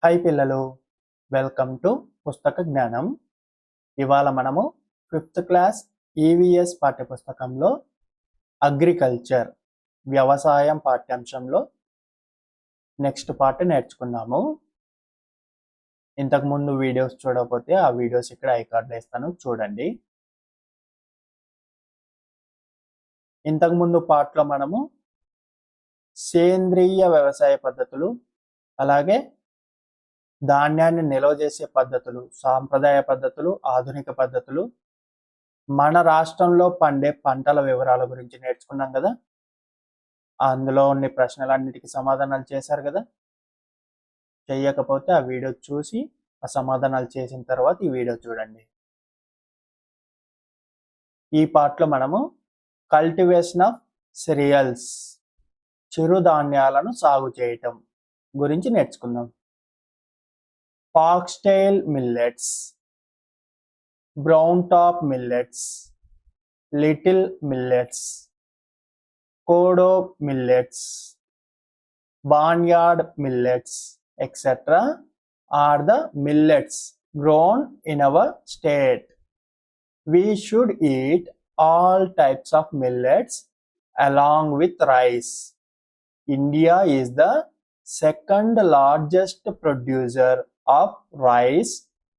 Hi పిల్లలు, welcome to పుస్తక జ్ఞానం. ఇవాళ మనము 5th క్లాస్ ఈవీఎస్ పాఠ్యపుస్తకంలో అగ్రికల్చర్ వ్యవసాయం పాఠ్యాంశంలో నెక్స్ట్ పార్ట్ నేర్చుకున్నాము. ఇంతకుముందు వీడియోస్ చూడకపోతే ఆ వీడియోస్ ఇక్కడ ఐకార్డ్లో ఇస్తాను, చూడండి. ఇంతకుముందు పార్ట్లో మనము సేంద్రియ వ్యవసాయ పద్ధతులు, అలాగే ధాన్యాన్ని నిల్వ చేసే పద్ధతులు, సాంప్రదాయ పద్ధతులు, ఆధునిక పద్ధతులు, మన రాష్ట్రంలో పండే పంటల వివరాల గురించి నేర్చుకున్నాం కదా. అందులో ఉన్న ప్రశ్నలన్నిటికీ సమాధానాలు చేశారు కదా. చెయ్యకపోతే ఆ వీడియో చూసి ఆ సమాధానాలు చేసిన తర్వాత ఈ వీడియో చూడండి. ఈ పార్ట్లో మనము కల్టివేషన్ ఆఫ్ సిరియల్స్, చిరుధాన్యాలను సాగు చేయటం గురించి నేర్చుకుందాం. Foxtail millets, brown top millets, little millets, kodo millets, barnyard millets, etc. are the millets grown in our state. We should eat all types of millets along with rice. India is the second largest producer of rice,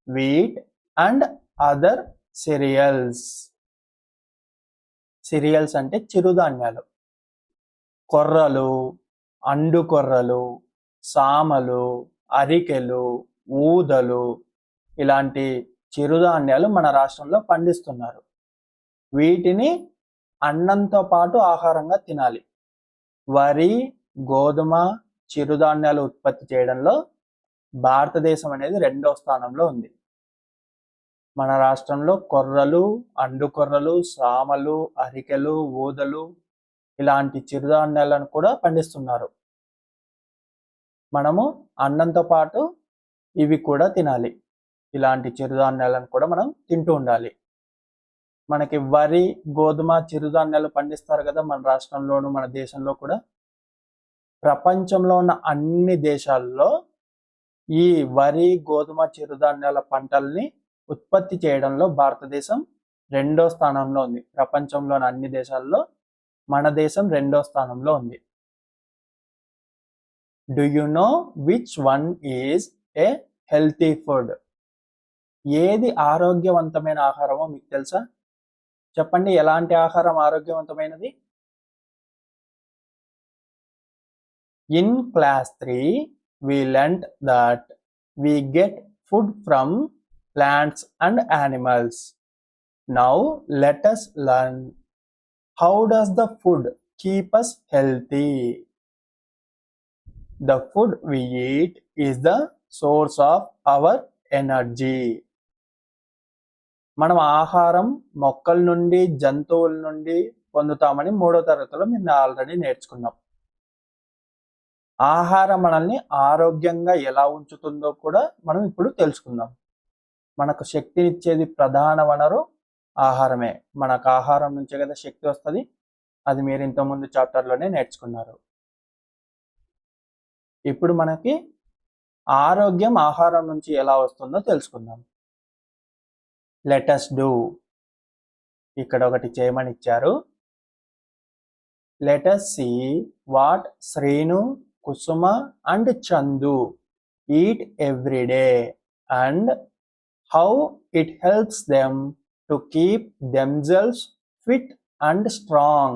wheat and other cereals. Cereals అంటే చిరుధాన్యాలు. కొర్రలు, and కొర్రలు, సామలు, అరికెలు, ఊదలు ఇలాంటి చిరుధాన్యాలు మన రాష్ట్రంలో పండిస్తున్నారు. వీటిని అన్నంతో పాటు ఆహారంగా తినాలి. వరి, గోధుమ, చిరుధాన్యాలు ఉత్పత్తి చేయడంలో భారతదేశం అనేది 2వ స్థానంలో ఉంది. మన రాష్ట్రంలో కొర్రలు, అండు కొర్రలు, సామలు, అరికెలు, ఊదలు ఇలాంటి చిరుధాన్యాలను కూడా పండిస్తున్నారు. మనము అన్నంతో పాటు ఇవి కూడా తినాలి. ఇలాంటి చిరుధాన్యాలను కూడా మనం తింటూ ఉండాలి. మనకి వరి, గోధుమ, చిరుధాన్యాలు పండిస్తారు కదా మన రాష్ట్రంలోను, మన దేశంలో కూడా. ప్రపంచంలో ఉన్న అన్ని దేశాల్లో ఈ వరి, గోధుమ, చిరుధాన్యాల పంటల్ని ఉత్పత్తి చేయడంలో భారతదేశం 2వ స్థానంలో ఉంది. ప్రపంచంలోని అన్ని దేశాల్లో మన దేశం 2వ స్థానంలో ఉంది. Do you know which one is a healthy food? ఏది ఆరోగ్యవంతమైన ఆహారమో మీకు తెలుసా? చెప్పండి, ఎలాంటి ఆహారం ఆరోగ్యవంతమైనది? In class 3 we learnt that we get food from plants and animals. Now let us learn, how does the food keep us healthy? The food we eat is the source of our energy. మనం ఆహారం మొక్కల నుండి, జంతువుల నుండి పొందుతామని 3వ తరగతిలో మీరు already నేర్చుకున్నాం. ఆహారం మనల్ని ఆరోగ్యంగా ఎలా ఉంచుతుందో కూడా మనం ఇప్పుడు తెలుసుకుందాం. మనకు శక్తినిచ్చేది ప్రధాన వనరు ఆహారమే. మనకు ఆహారం నుంచే కదా శక్తి వస్తుంది. అది మీరు ఇంతకుముందు చాప్టర్లోనే నేర్చుకున్నారు. ఇప్పుడు మనకి ఆరోగ్యం ఆహారం నుంచి ఎలా వస్తుందో తెలుసుకుందాం. Let us do. ఇక్కడ ఒకటి చేయమని ఇచ్చారు. Let us see what Sreenu, Kusuma and Chandu eat every day and how it helps them to keep themselves fit and strong.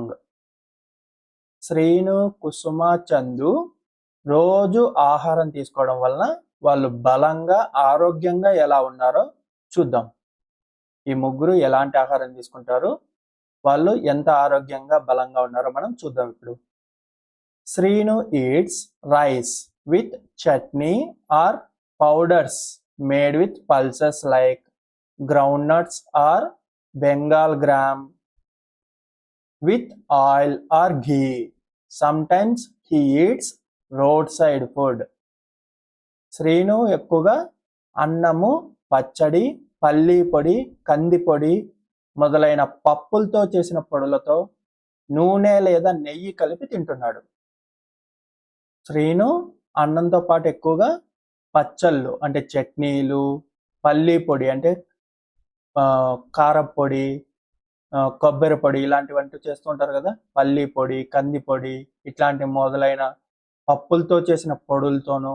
Srinu, Kusuma, Chandu రోజు ఆహారం తీసుకోవడం వలన వాళ్ళు బలంగా, ఆరోగ్యంగా ఎలా ఉన్నారో చూద్దాం. ఈ ముగ్గురు ఎలాంటి ఆహారం తీసుకుంటారు, వాళ్ళు ఎంత ఆరోగ్యంగా, బలంగా ఉన్నారో మనం చూద్దాం ఇప్పుడు. Sreenu eats rice with chutney or powders made with pulses like groundnuts or Bengal gram with oil or ghee. Sometimes he eats road side food. Sreenu ఎక్కువగా అన్నము, పచ్చడి, పల్లి పొడి, కంది పొడి మొదలైన పప్పులతో చేసిన పొడులతో నూనె లేదా నెయ్యి కలిపి తింటున్నాడు. శ్రీను అన్నంతో పాటు ఎక్కువగా పచ్చళ్ళు అంటే చట్నీలు, పల్లి పొడి అంటే కారప్పొడి, కొబ్బరి పొడి ఇలాంటివంటూ చేస్తూ ఉంటారు కదా. పల్లి పొడి, కంది పొడి ఇట్లాంటి మొదలైన పప్పులతో చేసిన పొడులతోనూ,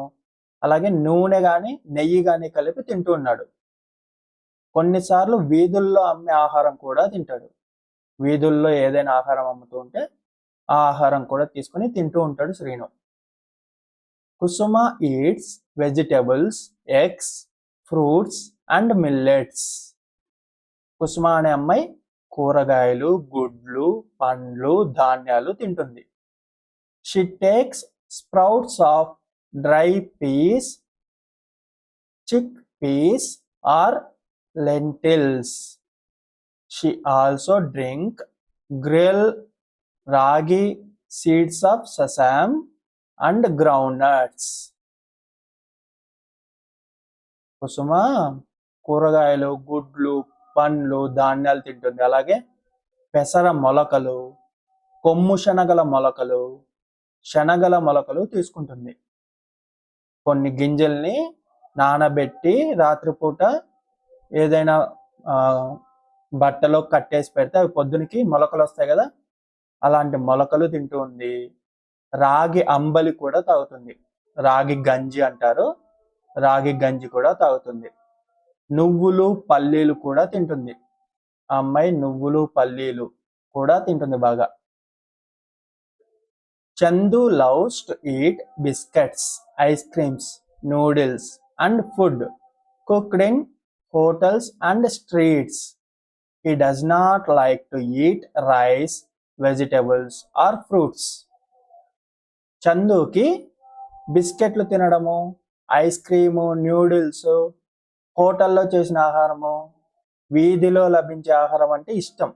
అలాగే నూనె కానీ నెయ్యి కానీ కలిపి తింటూ ఉన్నాడు. కొన్నిసార్లు వీధుల్లో అమ్మే ఆహారం కూడా తింటాడు. వీధుల్లో ఏదైనా ఆహారం అమ్ముతూ ఉంటే ఆ ఆహారం కూడా తీసుకుని తింటూ ఉంటాడు Srinu. Kusuma eats vegetables, eggs, fruits and millets. Kusuma అనే అమ్మాయి కూరగాయలు, గుడ్లు, పండ్లు, ధాన్యాలు తింటుంది. She takes sprouts of dry peas, chickpeas or lentils. She also drink grill ragi, seeds of sesame and groundnuts. కుసుమ కూరగాయలు, గుడ్లు, పండ్లు, ధాన్యాలు తింటుంది. అలాగే పెసర మొలకలు, కొమ్ము శనగల మొలకలు, శనగల మొలకలు తీసుకుంటుంది. కొన్ని గింజల్ని నానబెట్టి రాత్రిపూట ఏదైనా బట్టలో కట్టేసి పెడితే అవి పొద్దునకి మొలకలు వస్తాయి కదా, అలాంటి మొలకలు తింటూ ఉంది. రాగి అంబలి కూడా తాగుతుంది. రాగి గంజి అంటారు, రాగి గంజి కూడా తాగుతుంది. నువ్వులు, పల్లీలు కూడా తింటుంది. ఆ అమ్మాయి నువ్వులు, పల్లీలు కూడా తింటుంది బాగా. Chandu loves to eat biscuits, ice creams, noodles and food cooked in hotels and streets. He does not like to eat rice, vegetables or fruits. చందుకి బిస్కెట్లు తినడము, ఐస్ క్రీము, న్యూడిల్స్, హోటల్లో చేసిన ఆహారము, వీధిలో లభించే ఆహారం అంటే ఇష్టం.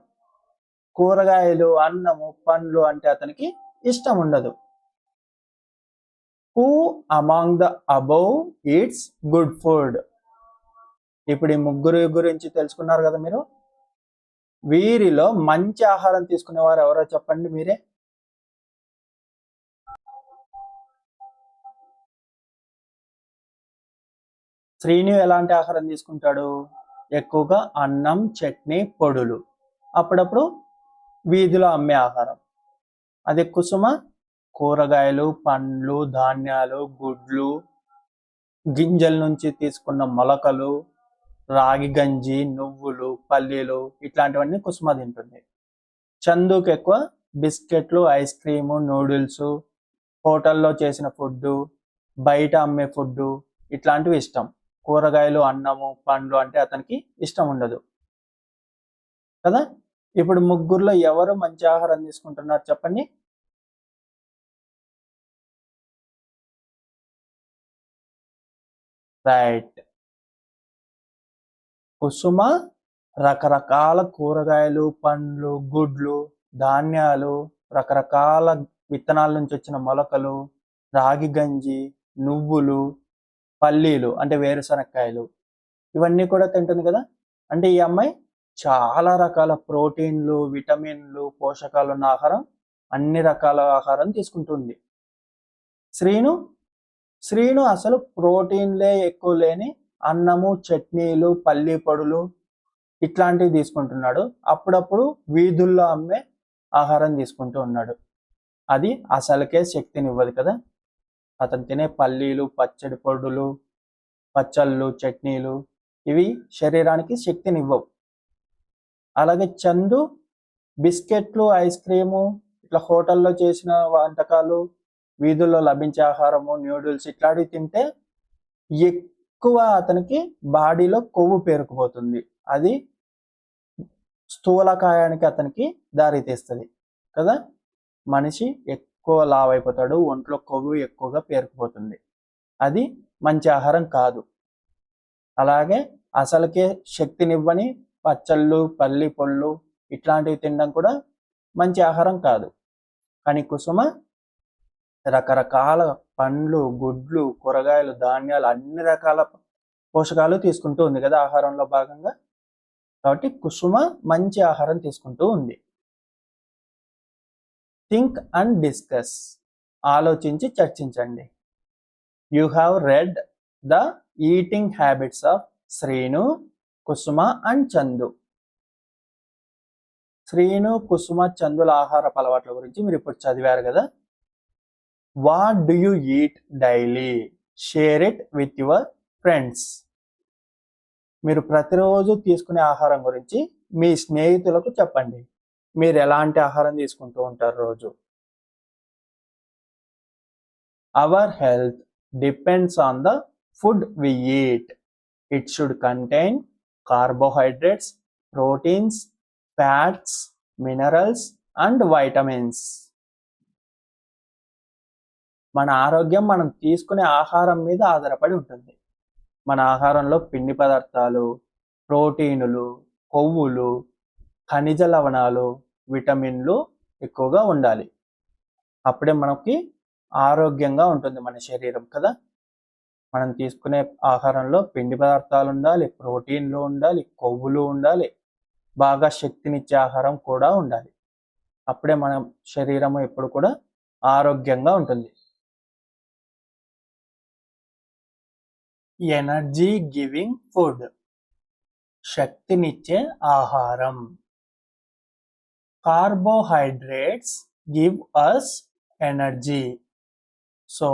కూరగాయలు, అన్నము, పండ్లు అంటే అతనికి ఇష్టం ఉండదు. Who among the above eats good food? ఇప్పుడు ఈ ముగ్గురు గురించి తెలుసుకున్నారు కదా మీరు. వీరిలో మంచి ఆహారం తీసుకునేవారు ఎవరో చెప్పండి మీరే. శ్రీను ఎలాంటి ఆహారం తీసుకుంటాడు? ఎక్కువగా అన్నం, చట్నీ, పొడులు, అప్పుడప్పుడు వీధిలో అమ్మే ఆహారం. అదే కుసుమ కూరగాయలు, పండ్లు, ధాన్యాలు, గుడ్లు, గింజల నుంచి తీసుకున్న మొలకలు, రాగి గంజి, నువ్వులు, పల్లీలు ఇట్లాంటివన్నీ కుసుమ తింటుంది. చందుకు ఎక్కువ బిస్కెట్లు, ఐస్ క్రీము, నూడిల్స్, హోటల్లో చేసిన ఫుడ్డు, బయట అమ్మే ఫుడ్డు ఇట్లాంటివి ఇష్టం. కూరగాయలు, అన్నము, పండ్లు అంటే అతనికి ఇష్టం ఉండదు కదా. ఇప్పుడు ముగ్గురులో ఎవరు మంచి ఆహారం తీసుకుంటున్నారు చెప్పండి. రైట్. కుసుమ రకరకాల కూరగాయలు, పండ్లు, గుడ్లు, ధాన్యాలు, రకరకాల విత్తనాల నుంచి వచ్చిన మొలకలు, రాగి గంజి, నువ్వులు, పల్లీలు అంటే వేరుశనక్కాయలు ఇవన్నీ కూడా తింటుంది కదా. అంటే ఈ అమ్మాయి చాలా రకాల ప్రోటీన్లు, విటమిన్లు, పోషకాలు ఉన్న ఆహారం, అన్ని రకాల ఆహారం తీసుకుంటుంది. శ్రీను అసలు ప్రోటీన్లే ఎక్కువ లేని అన్నము, చట్నీలు, పల్లి పొడులు ఇట్లాంటివి తీసుకుంటున్నాడు. అప్పుడప్పుడు వీధుల్లో అమ్మే ఆహారం తీసుకుంటూ ఉన్నాడు. అది అసలుకే శక్తినివ్వదు కదా. అతను తినే పల్లీలు, పచ్చడి పొడులు, పచ్చళ్ళు, చట్నీలు ఇవి శరీరానికి శక్తినివ్వవు. అలాగే చందు బిస్కెట్లు, ఐస్ క్రీము, ఇట్లా హోటల్లో చేసిన వంటకాలు, వీధుల్లో లభించే ఆహారము, న్యూడిల్స్ ఇట్లాంటివి తింటే ఎక్కువ అతనికి బాడీలో కొవ్వు పేరుకుపోతుంది. అది స్థూలకాయానికి అతనికి దారి తీస్తుంది కదా. మనిషి ఎక్కువ లావు అయిపోతాడు, ఒంట్లో కొవ్వు ఎక్కువగా పేరుకుపోతుంది. అది మంచి ఆహారం కాదు. అలాగే అసలుకే శక్తినివ్వని పచ్చళ్ళు, పల్లి పొళ్ళు ఇట్లాంటివి తినడం కూడా మంచి ఆహారం కాదు. కానీ కుసుమ రకరకాల పండ్లు, గుడ్లు, కూరగాయలు, ధాన్యాలు అన్ని రకాల పోషకాలు తీసుకుంటూ ఉంది కదా ఆహారంలో భాగంగా. కాబట్టి కుసుమ మంచి ఆహారం తీసుకుంటూ ఉంది. Think and discuss. ఆలోచించి చర్చించండి. You have read the eating habits of Srinu, Kusuma and Chandu. Srinu, Kusuma, చందుల ఆహారపు అలవాట్ల గురించి మీరు ఇప్పుడు చదివారు కదా. What do you eat daily? Share it with your friends. మీరు ప్రతిరోజు తీసుకునే ఆహారం గురించి మీ స్నేహితులకు చెప్పండి. మీరు ఎలాంటి ఆహారం తీసుకుంటూ ఉంటారు రోజు? Our health depends on the food we eat. It should contain carbohydrates, proteins, fats, minerals and vitamins. మన ఆరోగ్యం మనం తీసుకునే ఆహారం మీద ఆధారపడి ఉంటుంది. మన ఆహారంలో పిండి పదార్థాలు, ప్రోటీనులు, కొవ్వులు, ఖనిజ లవణాలు, విటమిన్లు ఎక్కువగా ఉండాలి. అప్పుడే మనకి ఆరోగ్యంగా ఉంటుంది మన శరీరం కదా. మనం తీసుకునే ఆహారంలో పిండి పదార్థాలు ఉండాలి, ప్రోటీన్లు ఉండాలి, కొవ్వులు ఉండాలి, బాగా శక్తినిచ్చే ఆహారం కూడా ఉండాలి. అప్పుడే మన శరీరం ఎప్పుడు కూడా ఆరోగ్యంగా ఉంటుంది. ఎనర్జీ గివింగ్ ఫుడ్, శక్తినిచ్చే ఆహారం. Carbohydrates give us energy. So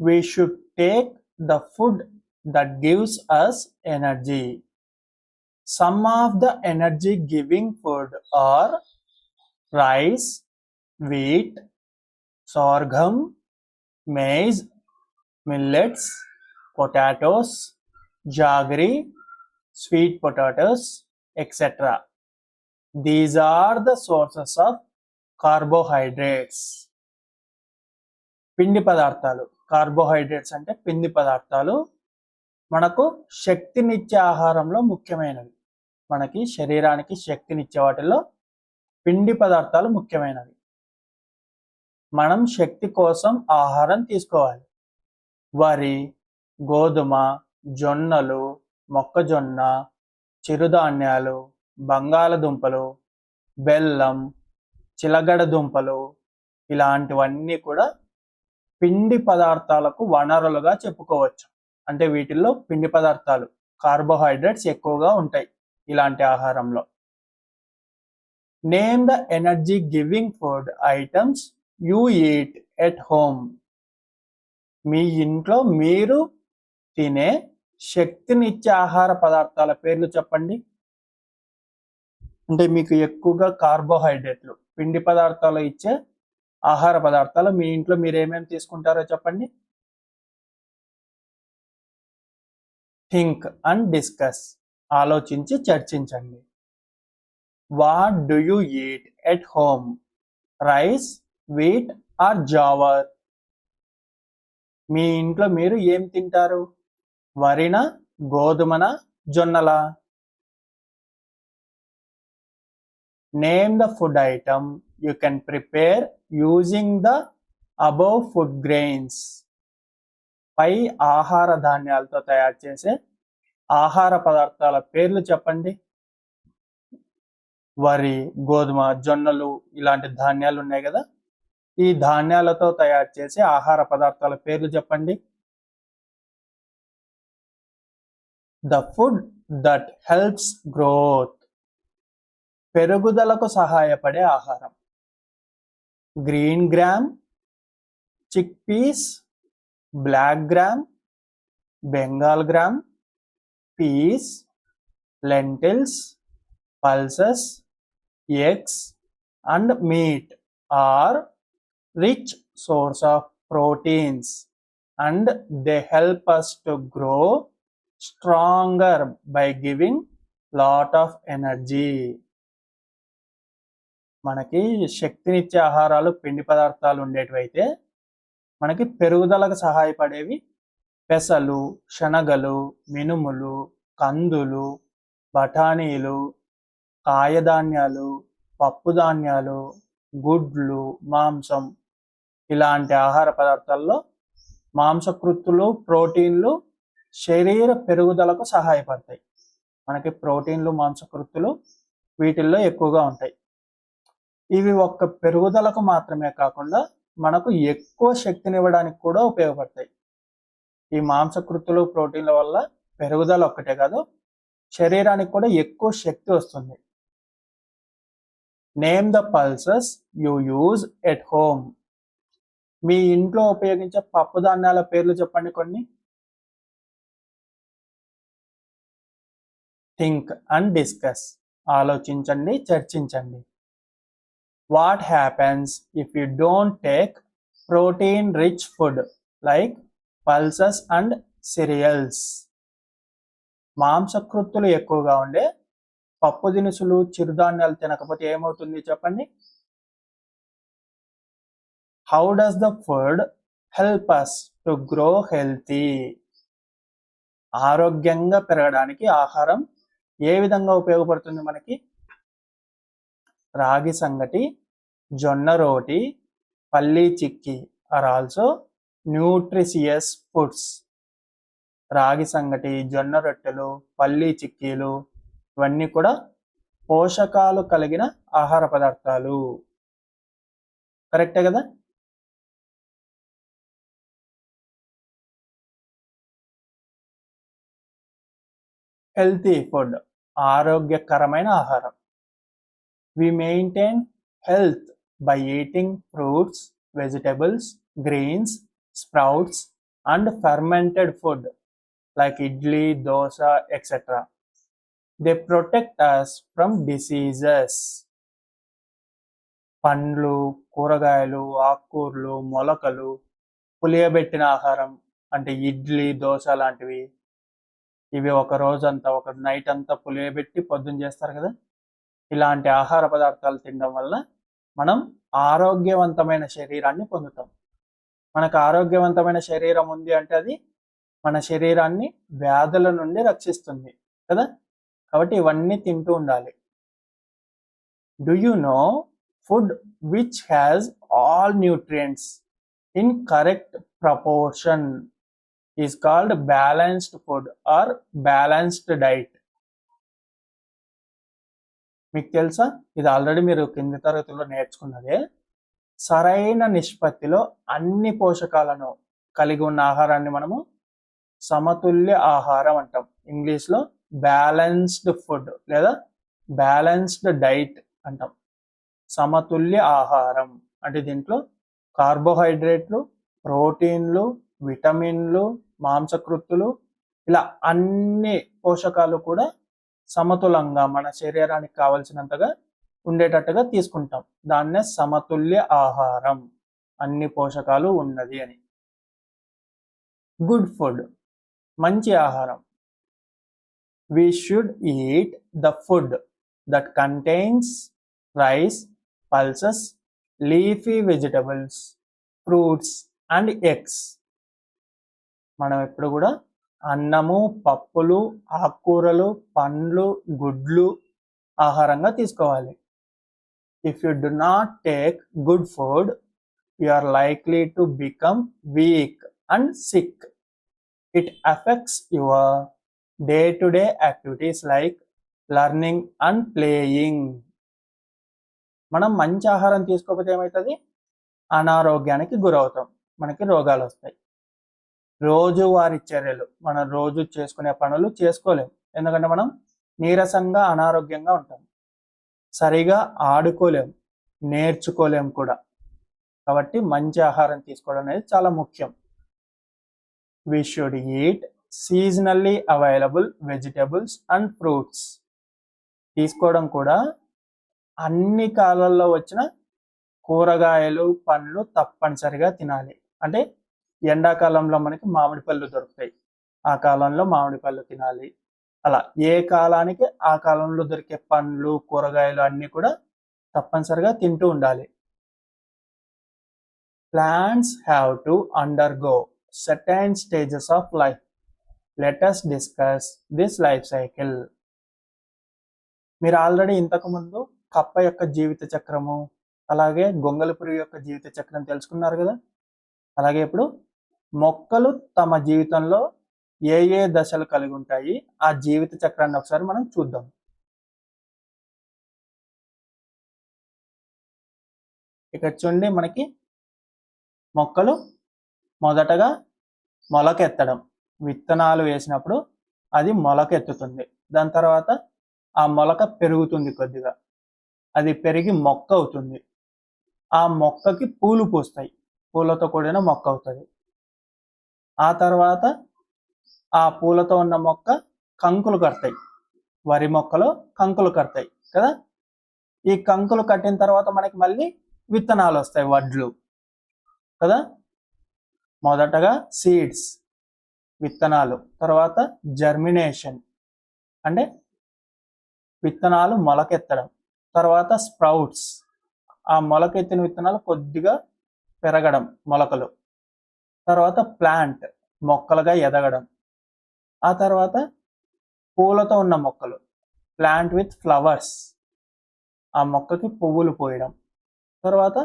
we should take the food that gives us energy. Some of the energy giving food are rice, wheat, sorghum, maize, millets, potatoes, jaggery, sweet potatoes, etc. These are the sources of carbohydrates. పిండి పదార్థాలు, carbohydrates అంటే పిండి పదార్థాలు మనకు శక్తినిచ్చే ఆహారంలో ముఖ్యమైనవి. మనకి శరీరానికి శక్తినిచ్చే వాటిల్లో పిండి పదార్థాలు ముఖ్యమైనవి. మనం శక్తి కోసం ఆహారం తీసుకోవాలి. వరి, గోధుమ, జొన్నలు, మొక్కజొన్న, చిరుధాన్యాలు, బంగాళదుంపలు, బెల్లం, చిలగడ దుంపలు ఇలాంటివన్నీ కూడా పిండి పదార్థాలకు వనరులుగా చెప్పుకోవచ్చు. అంటే వీటిల్లో పిండి పదార్థాలు, కార్బోహైడ్రేట్స్ ఎక్కువగా ఉంటాయి ఇలాంటి ఆహారంలో. Name the energy giving food items you eat at home. మీ ఇంట్లో మీరు తినే శక్తినిచ్చే ఆహార పదార్థాల పేర్లు చెప్పండి. అంటే మీకు ఎక్కువగా కార్బోహైడ్రేట్లు, పిండి పదార్థాలు ఇచ్చే ఆహార పదార్థాలు మీ ఇంట్లో మీరు ఏమేమి తీసుకుంటారో చెప్పండి. థింక్ అండ్ డిస్కస్, ఆలోచించి చర్చించండి. What do you eat at home? Rice, wheat or jowar. మీ ఇంట్లో మీరు ఏం తింటారు? వరిన, గోధుమన, జొన్నల. Name the food item you can prepare using the above food grains. పై ఆహార ధాన్యాలతో తయారు చేసే ఆహార పదార్థాల పేర్లు చెప్పండి. వరి, గోధుమ, జొన్నలు ఇలాంటి ధాన్యాలు ఉన్నాయి కదా, ఈ ధాన్యాలతో తయారు చేసే ఆహార పదార్థాల పేర్లు చెప్పండి. The food that helps growth, పెరుగుదలకు సహాయపడే ఆహారం. Green gram, chickpeas, black gram, Bengal gram, peas, lentils, pulses, eggs and meat are rich source of proteins and they help us to grow stronger by giving lot of energy. మనకి శక్తినిచ్చే ఆహారాలు పిండి పదార్థాలు ఉండేటివైతే మనకి పెరుగుదలకు సహాయపడేవి పెసలు, శనగలు, మినుములు, కందులు, బఠానీలు, కాయధాన్యాలు, పప్పు ధాన్యాలు, గుడ్లు, మాంసం ఇలాంటి ఆహార పదార్థాల్లో మాంసకృత్తులు, ప్రోటీన్లు శరీర పెరుగుదలకు సహాయపడతాయి. మనకి ప్రోటీన్లు, మాంసకృత్తులు వీటిల్లో ఎక్కువగా ఉంటాయి. ఇవి ఒక్క పెరుగుదలకు మాత్రమే కాకుండా మనకు ఎక్కువ శక్తినివ్వడానికి కూడా ఉపయోగపడతాయి. ఈ మాంసకృతులు ప్రోటీన్ల వల్ల పెరుగుదల ఒక్కటే కాదు, శరీరానికి కూడా ఎక్కువ శక్తి వస్తుంది. Name the pulses you use at home. మీ ఇంట్లో ఉపయోగించే పప్పు ధాన్యాల పేర్లు చెప్పండి కొన్ని. Think and discuss. ఆలోచించండి, చర్చించండి. What happens if you don't take protein rich food like pulses and cereals? మాంసకృత్తులు ఎక్కువగా ఉండే పప్పు దినుసులు, చిరుధాన్యాలు తినకపోతే ఏమవుతుంది చెప్పండి. How does the food help us to grow healthy? ఆరోగ్యంగా పెరగడానికి ఆహారం ఏ విధంగా ఉపయోగపడుతుంది మనకి? రాగి sangati, jonna roti, palli chikki are also nutritious foods. Ragi sangati, జొన్న రొట్టెలు, పల్లి చిక్కీలు ఇవన్నీ కూడా పోషకాలు కలిగిన ఆహార పదార్థాలు. కరెక్టే కదా? హెల్తీ ఫుడ్, ఆరోగ్యకరమైన ఆహారం. We maintain health by eating fruits, vegetables, greens, sprouts, and fermented food like idli, dosa, etc. They protect us from diseases. పండ్లు, కూరగాయలు, ఆకుకూరలు, మొలకలు, పులియబెట్టిన ఆహారం అంటే ఇడ్లీ, దోశ లాంటివి. ఇవి ఒక రోజంతా, ఒక నైట్ అంతా పులియబెట్టి పొద్దున్న చేస్తారు కదా. ఇలాంటి ఆహార పదార్థాలు తినడం వల్ల మనం ఆరోగ్యవంతమైన శరీరాన్ని పొందుతాం. మనకు ఆరోగ్యవంతమైన శరీరం ఉంది అంటే అది మన శరీరాన్ని వ్యాధుల నుండి రక్షిస్తుంది కదా. కాబట్టి ఇవన్నీ తింటూ ఉండాలి. Do you know food which has all nutrients in correct proportion is called balanced food or balanced diet? మీకు తెలుసా, ఇది ఆల్రెడీ మీరు కింది తరగతిలో నేర్చుకున్నదే. సరైన నిష్పత్తిలో అన్ని పోషకాలను కలిగి ఉన్న ఆహారాన్ని మనము సమతుల్య ఆహారం అంటాం. ఇంగ్లీష్లో బ్యాలెన్స్డ్ ఫుడ్ లేదా బ్యాలెన్స్డ్ డైట్ అంటాం. సమతుల్య ఆహారం అంటే దీంట్లో కార్బోహైడ్రేట్లు, ప్రోటీన్లు, విటమిన్లు, మాంసకృత్తులు ఇలా అన్ని పోషకాలు కూడా సమతులంగా మన శరీరానికి కావలసినంతగా ఉండేటట్టుగా తీసుకుంటాం. దాన్నే సమతుల్య ఆహారం, అన్ని పోషకాలు ఉన్నది అని. గుడ్ ఫుడ్, మంచి ఆహారం. We should eat the food that contains rice, pulses, leafy vegetables, fruits and eggs. మనం ఎప్పుడు కూడా అన్నము, పప్పులు, ఆకుకూరలు, పండ్లు, గుడ్లు ఆహారంగా తీసుకోవాలి. If you do not take good food, you are likely to become weak and sick. It affects your day to day activities like learning and playing. మనం మంచి ఆహారం తీసుకోకపోతే ఏమవుతుంది? అనారోగ్యానికి గురవుతాం, మనకి రోగాలు వస్తాయి. రోజువారీ చర్యలు, మనం రోజు చేసుకునే పనులు చేసుకోలేం, ఎందుకంటే మనం నీరసంగా అనారోగ్యంగా ఉంటాం. సరిగా ఆడుకోలేం, నేర్చుకోలేం కూడా. కాబట్టి మంచి ఆహారం తీసుకోవడం అనేది చాలా ముఖ్యం. We should eat seasonally available vegetables and fruits. తీసుకోవడం కూడా అన్ని కాలాల్లో వచ్చిన కూరగాయలు, పండ్లు తప్పనిసరిగా తినాలి. అంటే ఎండాకాలంలో మనకి మామిడి పళ్ళు దొరుకుతాయి, ఆ కాలంలో మామిడి పళ్ళు తినాలి. అలా ఏ కాలానికి ఆ కాలంలో దొరికే పండ్లు, కూరగాయలు అన్నీ కూడా తప్పనిసరిగా తింటూ ఉండాలి. Plants have to undergo certain stages of life. Let us discuss this life cycle. మీరు ఆల్రెడీ ఇంతకు ముందు కప్ప యొక్క జీవిత చక్రము, అలాగే గొంగళి పురుగు యొక్క జీవిత చక్రం తెలుసుకున్నారు కదా. అలాగే ఇప్పుడు మొక్కలు తమ జీవితంలో ఏ ఏ దశలు కలిగి ఉంటాయి, ఆ జీవిత చక్రాన్ని ఒకసారి మనం చూద్దాం. ఇక్కడ చూడండి, మనకి మొక్కలు మొదటగా మొలకెత్తడం, విత్తనాలు వేసినప్పుడు అది మొలకెత్తుతుంది. దాని తర్వాత ఆ మొలక పెరుగుతుంది కొద్దిగా, అది పెరిగి మొక్క అవుతుంది. ఆ మొక్కకి పూలు పూస్తాయి, పూలతో కూడిన మొక్క అవుతుంది. ఆ తర్వాత ఆ పూలతో ఉన్న మొక్క కంకులు కడతాయి, వరి మొక్కలో కంకులు కడతాయి కదా. ఈ కంకులు కట్టిన తర్వాత మనకి మళ్ళీ విత్తనాలు వస్తాయి, వడ్లు కదా. మొదటగా సీడ్స్ విత్తనాలు, తర్వాత జర్మినేషన్ అంటే విత్తనాలు మొలకెత్తడం, తర్వాత స్ప్రౌట్స్ ఆ మొలకెత్తిన విత్తనాలు కొద్దిగా పెరగడం మొలకలు, తర్వాత ప్లాంట్ మొక్కలుగా ఎదగడం, ఆ తర్వాత పూలతో ఉన్న మొక్కలు ప్లాంట్ విత్ ఫ్లవర్స్ ఆ మొక్కకి పువ్వులు పోయడం, తర్వాత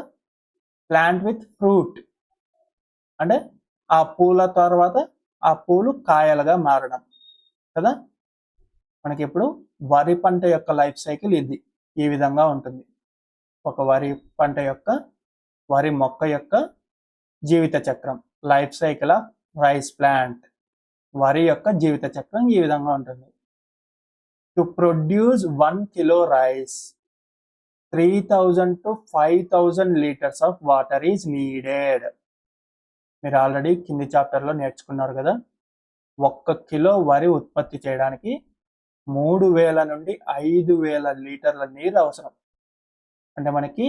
ప్లాంట్ విత్ ఫ్రూట్ అంటే ఆ పూల తర్వాత ఆ పూలు కాయలుగా మారడం కదా. మనకి ఇప్పుడు వరి పంట యొక్క లైఫ్ సైకిల్ ఇది ఈ విధంగా ఉంటుంది. ఒక వరి పంట యొక్క వరి మొక్క యొక్క జీవిత చక్రం, life cycle of rice plant, వరి యొక్క జీవిత చక్రం ఈ విధంగా ఉంటుంది. To produce 1 kilo rice 3000 to 5000 liters of water is needed. మీరు ఆల్రెడీ కింది చాప్టర్లో నేర్చుకున్నారు కదా. 1 కిలో వరి ఉత్పత్తి చేయడానికి 3000 నుండి 5000 లీటర్ల నీరు అవసరం. అంటే మనకి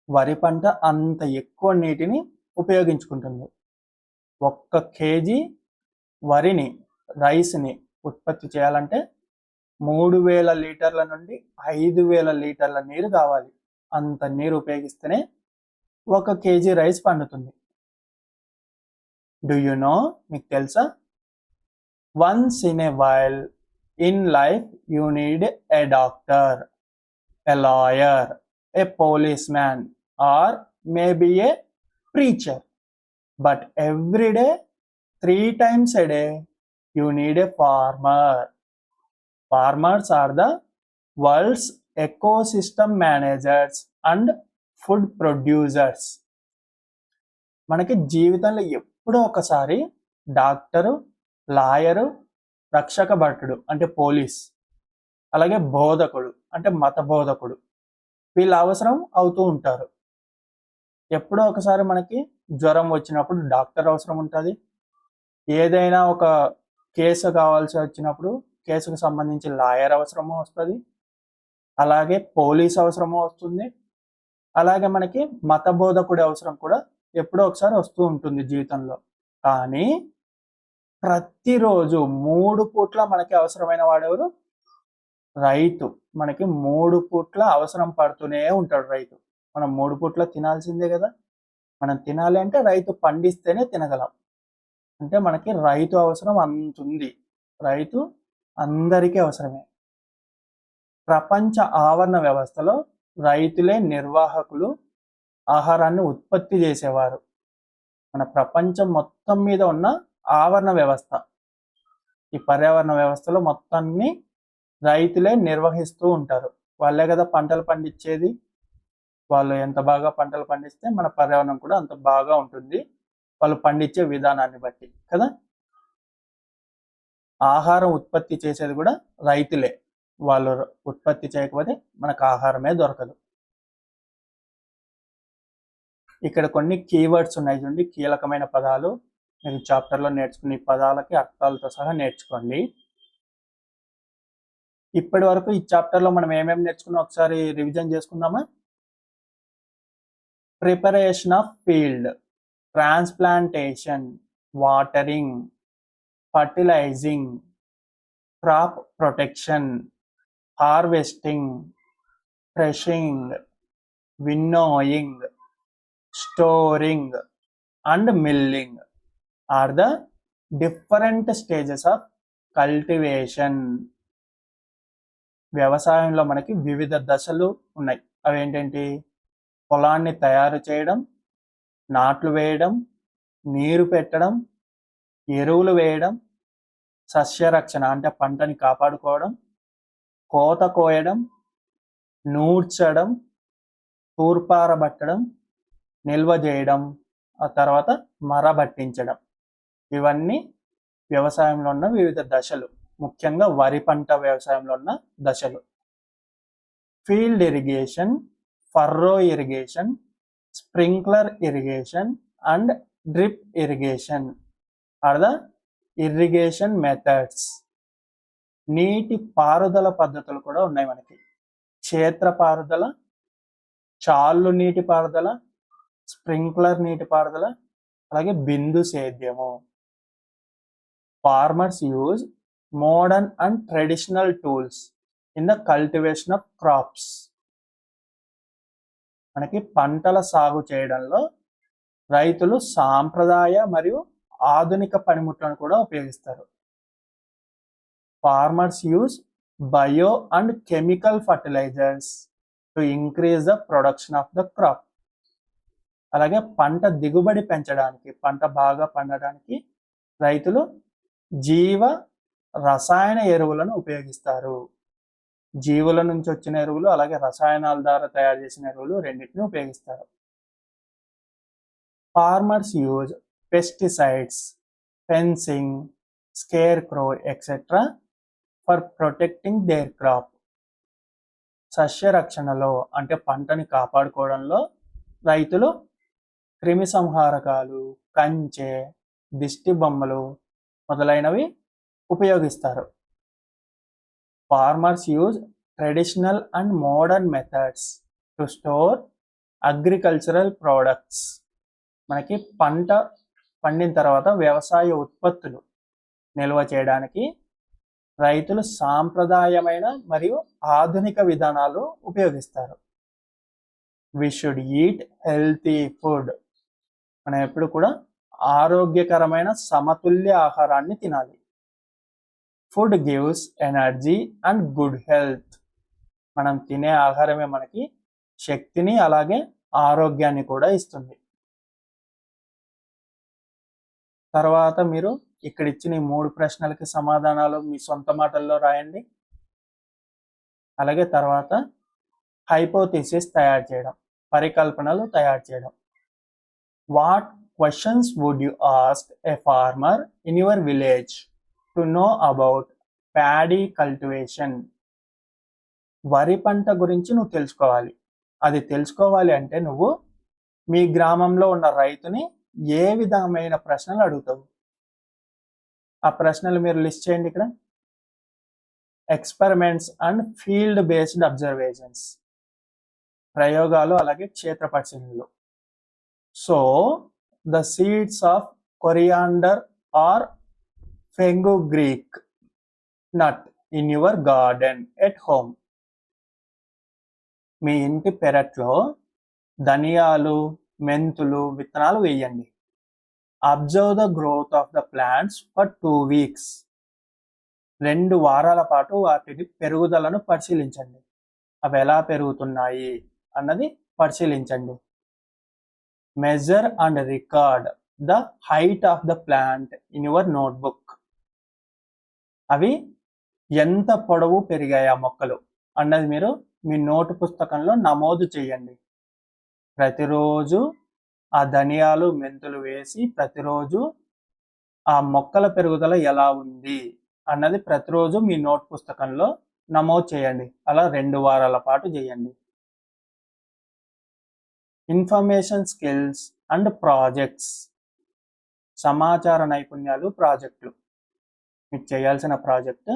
వరి పంట అంత ఎక్కువ నీటిని ఉపయోగించుకుంటుంది. 1 kg వరిని రైస్ని ఉత్పత్తి చేయాలంటే 3000 లీటర్ల నుండి 5000 లీటర్ల నీరు కావాలి. అంత నీరు ఉపయోగిస్తేనే 1 kg రైస్ పండుతుంది. డూ యు నో, మీకు తెలుసా? Once in a while in life you need a doctor, A lawyer, A police man or maybe A preacher, but every day 3 times a day you need a farmer. Farmers are the world's ecosystem managers and food producers. మనకి జీవితంలో ఎప్పుడో ఒకసారి doctor, lawyer, రక్షక భటుడు అంటే police, అలాగే బోధకుడు అంటే మత బోధకుడు, వీళ్ళ అవసరం అవుతూ ఉంటారు. ఎప్పుడో ఒకసారి మనకి జ్వరం వచ్చినప్పుడు డాక్టర్ అవసరం ఉంటుంది. ఏదైనా ఒక కేసు కావాల్సి వచ్చినప్పుడు కేసుకు సంబంధించి లాయర్ అవసరము వస్తుంది, అలాగే పోలీస్ అవసరము వస్తుంది, అలాగే మనకి మత బోధకుడి అవసరం కూడా ఎప్పుడో ఒకసారి వస్తూ ఉంటుంది జీవితంలో. కానీ ప్రతిరోజు 3 పూట్ల మనకి అవసరమైన వాడెవరు? రైతు. మనకి 3 పూట్ల అవసరం పడుతూనే ఉంటాడు రైతు. మనం 3 పూట్ల తినాల్సిందే కదా. మనం తినాలి అంటే రైతు పండిస్తేనే తినగలం. అంటే మనకి రైతు అవసరం అంతుంది. రైతు అందరికీ అవసరమే. ప్రపంచ ఆవరణ వ్యవస్థలో రైతులే నిర్వాహకులు, ఆహారాన్ని ఉత్పత్తి చేసేవారు. మన ప్రపంచం మొత్తం మీద ఉన్న ఆవరణ వ్యవస్థ, ఈ పర్యావరణ వ్యవస్థలో మొత్తాన్ని రైతులే నిర్వహిస్తూ ఉంటారు. వాళ్ళే కదా పంటలు పండించేది. వాళ్ళు ఎంత బాగా పంటలు పండిస్తే మన పర్యావరణం కూడా అంత బాగా ఉంటుంది, వాళ్ళు పండించే విధానాన్ని బట్టి కదా. ఆహారం ఉత్పత్తి చేసేది కూడా రైతులే. వాళ్ళు ఉత్పత్తి చేయకపోతే మనకు ఆహారమే దొరకదు. ఇక్కడ కొన్ని కీవర్డ్స్ ఉన్నాయి చూడండి, కీలకమైన పదాలు. మీరు చాప్టర్లో నేర్చుకునే పదాలకి అర్థాలతో సహా నేర్చుకోండి. ఇప్పటి వరకు ఈ చాప్టర్లో మనం ఏమేమి నేర్చుకున్నా ఒకసారి రివిజన్ చేసుకుందామా? Preparation of field, transplantation, watering, fertilising, crop protection, harvesting, threshing, winnowing, storing and milling are the different stages of cultivation. వ్యవసాయంలో మనకి వివిధ దశలు ఉన్నాయి. అవి ఏంటంటే పొలాన్ని తయారు చేయడం, నాట్లు వేయడం, నీరు పెట్టడం, ఎరువులు వేయడం, సస్యరక్షణ అంటే పంటని కాపాడుకోవడం, కోత కోయడం, నూర్చడం, తూర్పారబట్టడం, నిల్వ చేయడం, ఆ తర్వాత మరబట్టించడం. ఇవన్నీ వ్యవసాయంలో ఉన్న వివిధ దశలు, ముఖ్యంగా వరి పంట వ్యవసాయంలో ఉన్న దశలు. Field irrigation, furrow irrigation, sprinkler irrigation and drip irrigation are the irrigation methods. నీటి పారుదల పద్ధతులు కూడా ఉన్నాయి మనకి. క్షేత్ర పారుదల, చాళ్ళు నీటి పారుదల, స్ప్రింక్లర్ నీటి పారుదల, అలాగే బిందు సేద్యము. Farmers use modern and traditional tools in the cultivation of crops. మనకి పంటల సాగు చేయడంలో రైతులు సాంప్రదాయ మరియు ఆధునిక పనిముట్లను కూడా ఉపయోగిస్తారు. Farmers use bio and chemical fertilisers to increase the production of the crop. అలాగే పంట దిగుబడి పెంచడానికి, పంట బాగా పండడానికి రైతులు జీవ రసాయన ఎరువులను ఉపయోగిస్తారు. జీవుల నుంచి వచ్చిన ఎరువులు అలాగే రసాయనాల ద్వారా తయారు చేసిన ఎరువులు రెండింటిని ఉపయోగిస్తారు. Farmers use pesticides, fencing, scarecrow etcetera for protecting their crop. సస్య రక్షణలో అంటే పంటని కాపాడుకోవడంలో రైతులు క్రిమి సంహారకాలు, కంచె, దిష్టి బొమ్మలు మొదలైనవి ఉపయోగిస్తారు. Farmers use traditional and modern methods to store agricultural products. మనకి పంట పండిన తర్వాత వ్యవసాయ ఉత్పత్తులు నిల్వ చేయడానికి రైతులు సాంప్రదాయమైన మరియు ఆధునిక విధానాలు ఉపయోగిస్తారు. We should eat healthy food. మనం ఎప్పుడు కూడా ఆరోగ్యకరమైన సమతుల్య ఆహారాన్ని తినాలి. Food gives energy and good health. మనం తినే ఆహారమే మనకి శక్తిని అలాగే ఆరోగ్యాన్ని కూడా ఇస్తుంది. తర్వాత మీరు ఇక్కడ ఇచ్చిన ఈ 3 ప్రశ్నలకి సమాధానాలు మీ సొంత మాటల్లో రాయండి. అలాగే తర్వాత హైపోథిసిస్ తయారు చేయడం, పరికల్పనలు తయారు చేయడం. What questions would you ask a farmer in your village to know about paddy cultivation? వరి పంట గురించి నువ్వు తెలుసుకోవాలి. అది తెలుసుకోవాలి అంటే నువ్వు మీ గ్రామంలో ఉన్న రైతుని ఏ విధమైన ప్రశ్నలు అడుగుతావు? ఆ ప్రశ్నలు మీరు లిస్ట్ చేయండి ఇక్కడ. Experiments and field based observations, ప్రయోగాలు అలాగే క్షేత్ర పరిశీలనలు. So the seeds of coriander or fenugreek nut in your garden at home. మీ ఇంటి పెరట్లో ధనియాలు, మెంతులు విత్తనాలు వేయండి. Observe the growth of the plants for 2 weeks. 2 వారాల పాటు వాటి పెరుగుదలను పరిశీలించండి. అవి ఎలా పెరుగుతున్నాయి అన్నది పరిశీలించండి. Measure and record the height of the plant in your notebook. అవి ఎంత పొడవు పెరిగాయి ఆ మొక్కలు అన్నది మీరు మీ నోటు పుస్తకంలో నమోదు చేయండి. ప్రతిరోజు ఆ ధనియాలు, మెంతులు వేసి ప్రతిరోజు ఆ మొక్కల పెరుగుదల ఎలా ఉంది అన్నది ప్రతిరోజు మీ నోట్ పుస్తకంలో నమోదు చేయండి. అలా 2 వారాల పాటు చేయండి. ఇన్ఫర్మేషన్ స్కిల్స్ అండ్ ప్రాజెక్ట్స్, సమాచార నైపుణ్యాలు, ప్రాజెక్టులు. మీకు చేయాల్సిన project,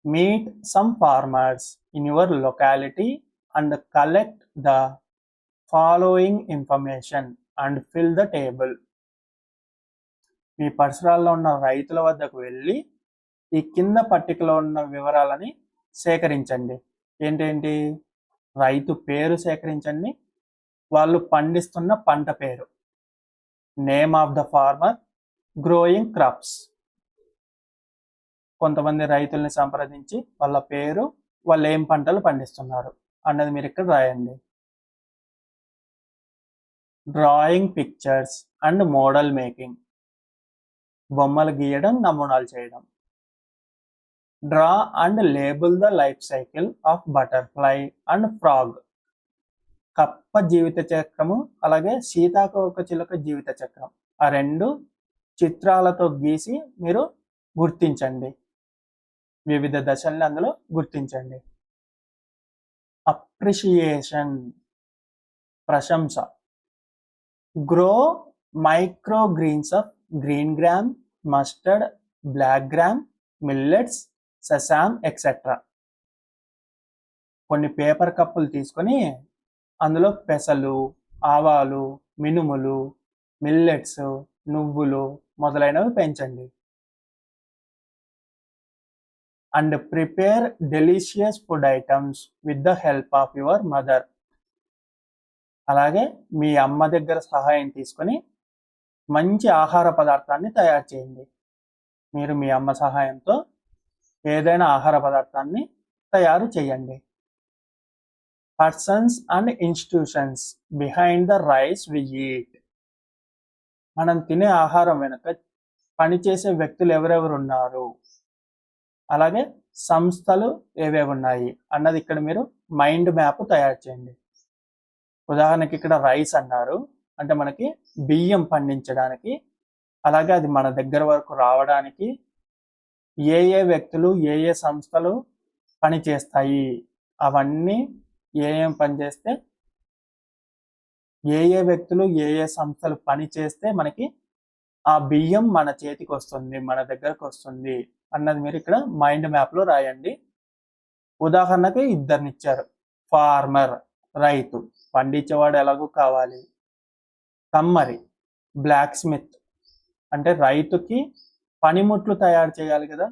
meet some farmers in your locality and collect the following information and fill the table. మీ పరిసరాల్లో ఉన్న రైతుల వద్దకు వెళ్ళి ఈ కింద పట్టికలో ఉన్న వివరాలని సేకరించండి. ఏంటేంటి? రైతు పేరు సేకరించండి, వాళ్ళు పండిస్తున్న పంట పేరు, name of the farmer, growing crops. కొంతమంది రైతుల్ని సంప్రదించి వాళ్ళ పేరు, వాళ్ళు ఏం పంటలు పండిస్తున్నారు అన్నది మీరు ఇక్కడ రాయండి. Drawing pictures and model making, బొమ్మలు గీయడం, నమూనాలు చేయడం. Draw and label the life cycle of butterfly and frog. కప్ప జీవిత చక్రము అలాగే సీతాకోక చిలుక జీవిత చక్రం, ఆ 2 చిత్రాలతో గీసి మీరు గుర్తించండి. వివిధ దశల్ని అందులో గుర్తించండి. అప్రిషియేషన్ ప్రశంస. Grow microgreens of green gram, mustard, black gram, millets, sesame etcetera. కొన్ని పేపర్ కప్పులు తీసుకొని అందులో పెసలు, ఆవాలు, మినుములు, మిల్లెట్స్, నువ్వులు మొదలైనవి పెంచండి. And prepare delicious food items with the help of your mother. అలాగే మీ అమ్మ దగ్గర సహాయం తీసుకొని మంచి ఆహార పదార్థాన్ని తయారు చేయండి. మీరు మీ అమ్మ సహాయంతో ఏదైనా ఆహార పదార్థాన్ని తయారు చేయండి. Persons and institutions behind the rice we eat. మనం తినే ఆహారం వెనుక పనిచేసే వ్యక్తులు ఎవరెవరు ఉన్నారు, అలాగే సంస్థలు ఏవేవి ఉన్నాయి అన్నది ఇక్కడ మీరు మైండ్ మ్యాప్ తయారు చేయండి. ఉదాహరణకి ఇక్కడ రైస్ అన్నారు అంటే మనకి బియ్యం పండించడానికి, అలాగే అది మన దగ్గర వరకు రావడానికి ఏ ఏ వ్యక్తులు ఏ ఏ సంస్థలు పనిచేస్తాయి, అవన్నీ ఏం పని చేస్తే ఏ ఏ వ్యక్తులు ఏ ఏ సంస్థలు పని చేస్తే మనకి ఆ బియ్యం మన చేతికి వస్తుంది, మన దగ్గరకు వస్తుంది అన్నది మీరు ఇక్కడ మైండ్ మ్యాప్లో రాయండి. ఉదాహరణకి ఇద్దరినిచ్చారు. ఫార్మర్ రైతు, పండించేవాడు ఎలాగూ కావాలి. కమ్మరి బ్లాక్ స్మిత్ అంటే రైతుకి పనిముట్లు తయారు చేయాలి కదా,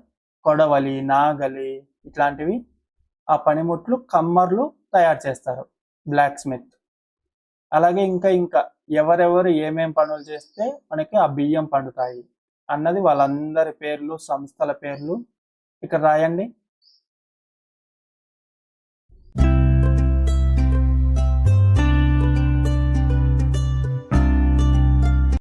కొడవలి, నాగలి ఇట్లాంటివి. ఆ పనిముట్లు కమ్మర్లు తయారు చేస్తారు, బ్లాక్ స్మిత్. అలాగే ఇంకా ఎవరెవరు ఏమేం పనులు చేస్తే మనకి ఆ బియ్యం పండుతాయి అన్నది వాళ్ళందరి పేర్లు, సంస్థల పేర్లు ఇక్కడ రాయండి.